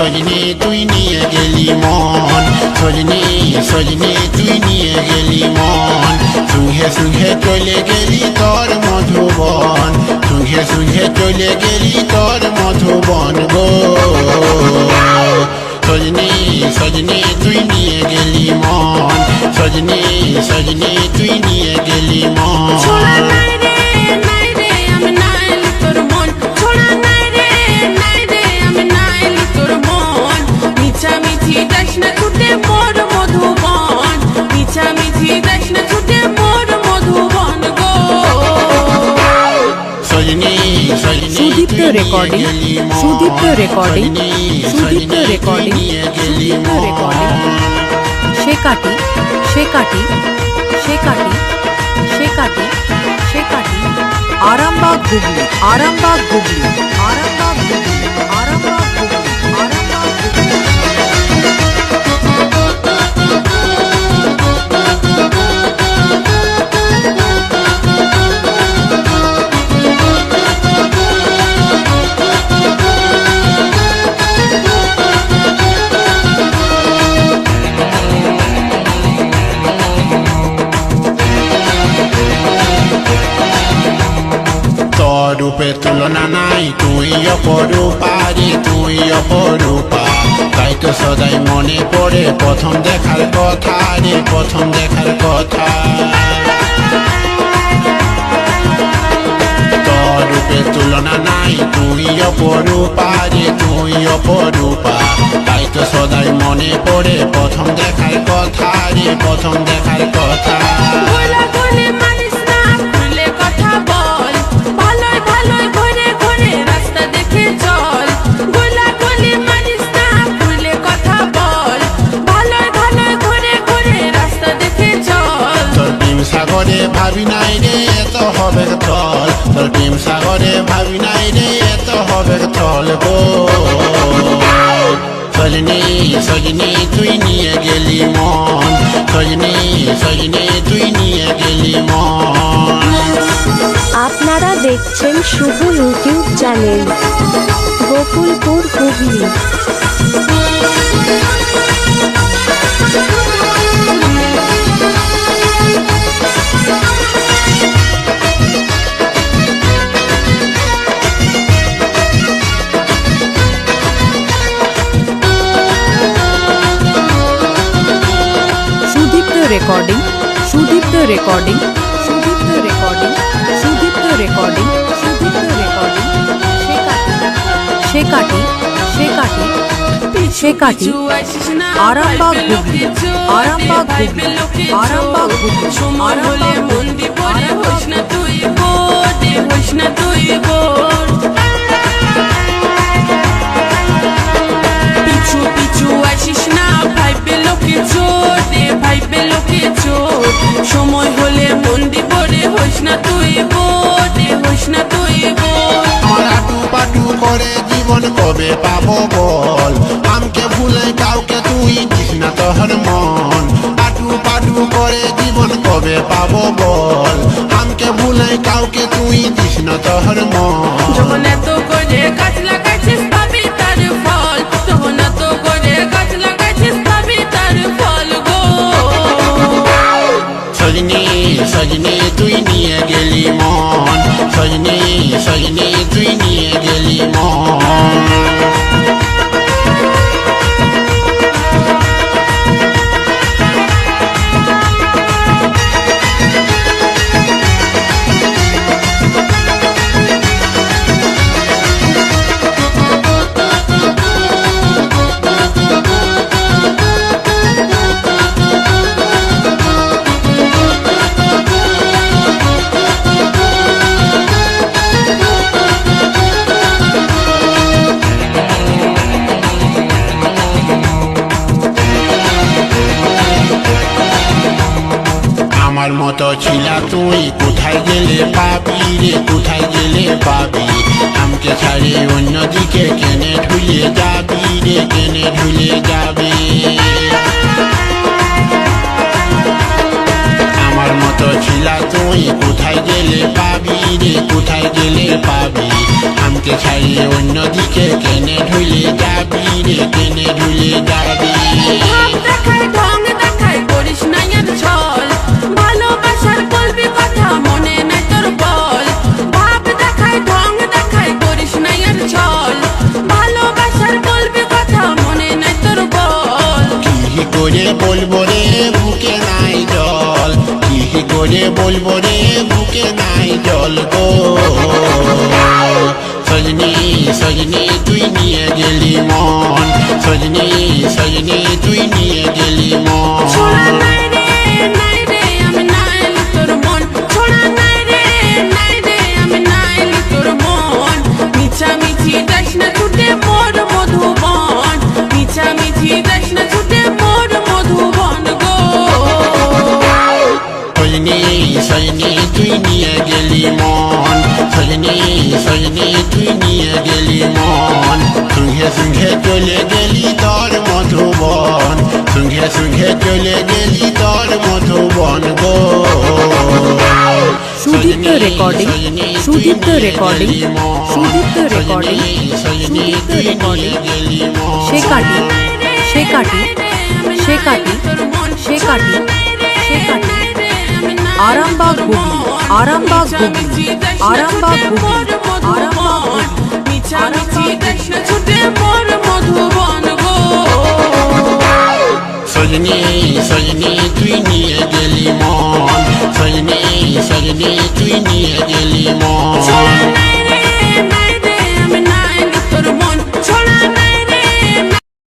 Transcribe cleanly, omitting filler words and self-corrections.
সজনী তুই নিয়ে গেলি মন, সজনী সজনী তুই নিয়ে গেলি মন। সুহে সুহে চলে গেলি তোর মধুবন, সুহে সুহে চলে গেলি তোর মধুবন গো। সজনী সজনী তুই নিয়ে গেলি মন, সজনী সজনী তুই নিয়ে গেলি মন। Sudipta recording, Sudipta recording, Sudipta recording, Sudipta recording. শেকাটি শেকাটি শেকাটি শেকাটি শেকাটি আরামবাগ হুগলি, আরামবাগ হুগলি, আরামবাগ হুগলি, আরামবাগ হুগলি, আরামবাগ হুগলি। রূপে তুলনা নাই, তুই অপরূপা রে তুই অপরূপা। তাই তো সদাই মনে পড়ে প্রথম দেখার কথা রে, প্রথম দেখার কথা। তোর রূপে তুলনা নাই, তুই অপরূপা রে তুই অপরূপা। তাই তো সদাই মনে পড়ে প্রথম দেখার কথা রে, প্রথম দেখার কথা। সাগরে ভাবি নাই রে এত হবে থল, তোর প্রেম সাগরে ভাবি নাই রে এত হবে থল গো। সজনী সজনী তুই নিয়ে গেলি মন, সজনী সজনী তুই নিয়ে গেলি মন। আপনারা দেখছেন Shubho YouTube channel Gokulpur Hooghly. Recording, Sudipta recording, Sudipta recording, Sudipta recording, Sudipta recording. শেকাটি শেকাটি শেকাটি আরামবাগ হুগলি, আরামবাগ হুগলি, আরামবাগ হুগলি, আরামবাগ হুগলি, আরামবাগ পিছু পিছু আসিস না ভাইবে লোকে চোর রে, ভাইবে লোকে চোর। সময় হলে মন দিব রে, হইস না তুই বোর রে, হইস না তুই বোর। আটু পাটু করে জীবন কবে পাবো বল, আমকে ভুলে কাউকে তুই দিস না তোর মন। আটু পাটু করে জীবন কবে পাবো বল, আমকে ভুলে কাউকে তুই দিস না তোর মন। যখন এত করে গাছ লাগাইছিস পাবি তার ফল, যখন এত করে গাছ লাগাইছিস পাবি তার ফল গো। সজনী সজনী তুই নিয়ে গেলি মন, সজনী সজনী তুই নিয়ে গেলি মন। আমার মতো ছিলা তুই কোথায় গেলে পাবি রে, কোথায় গেলে পাবি। আমকে ছাড়ি অন্যদিকে কেনে ঢুলে যাবি রে, কেনে ঢুলে যাবি। আমার মতো ছিলা তুই কোথায় গেলে পাবি রে কোথায় গেলে পাবি আমকে ছাড়িয়ে অন্যদিকে কেনে ঢুলে যাবি রে কেনে ঢুলে যাবি ভাব দেখায় ঢং দেখায় করিস না আর ছল ভালোবাসার বলবি কথা মনে নাই তোর বল ভাব দেখায় ঢং দেখায় করিস না আর ছল ভালোবাসার বলবি কথা মনে নাই তোর বল কি করে বলবো রে বুকে নাই জল কি করে বলবো রে বুকে নাই জল গো সজনী সজনী তুই নিয়ে গেলি মন সজনী সজনী তুই নিয়ে গেলি ছোড়া মন নাই রে আমি নাইলি তোর মন ছোড়া নাই রে আমি নাইলি তোর মন মিছামিছি যাস না ছুটে মোর মধুবন মিছামিছি যাস না ছুটে মোর মধুবন গো সজনী সজনী তুই নিয়ে গেলি মন সজনী সজনী তুই নিয়ে গেলি মন সঙ্গে সঙ্গে চলে গেলি তোর মধুবন সঙ্গে সঙ্গে চলে গেলি তোর মধুবন গো Sudipta recording Sudipta recording Sudipta recording Sudipta recording শেকাটি শেকাটি শেকাটি শেকাটি শেকাটি আরামবাগ হুগলি আরামবাগ হুগলি আরামবাগ হুগলি আরামবাগ হুগলি মিছামিছি যাস না ছুটে মোর মধুবন গো সজনী সজনী তুই নিয়ে গেলি মন সজনী সজনী তুই নিয়ে গেলি মন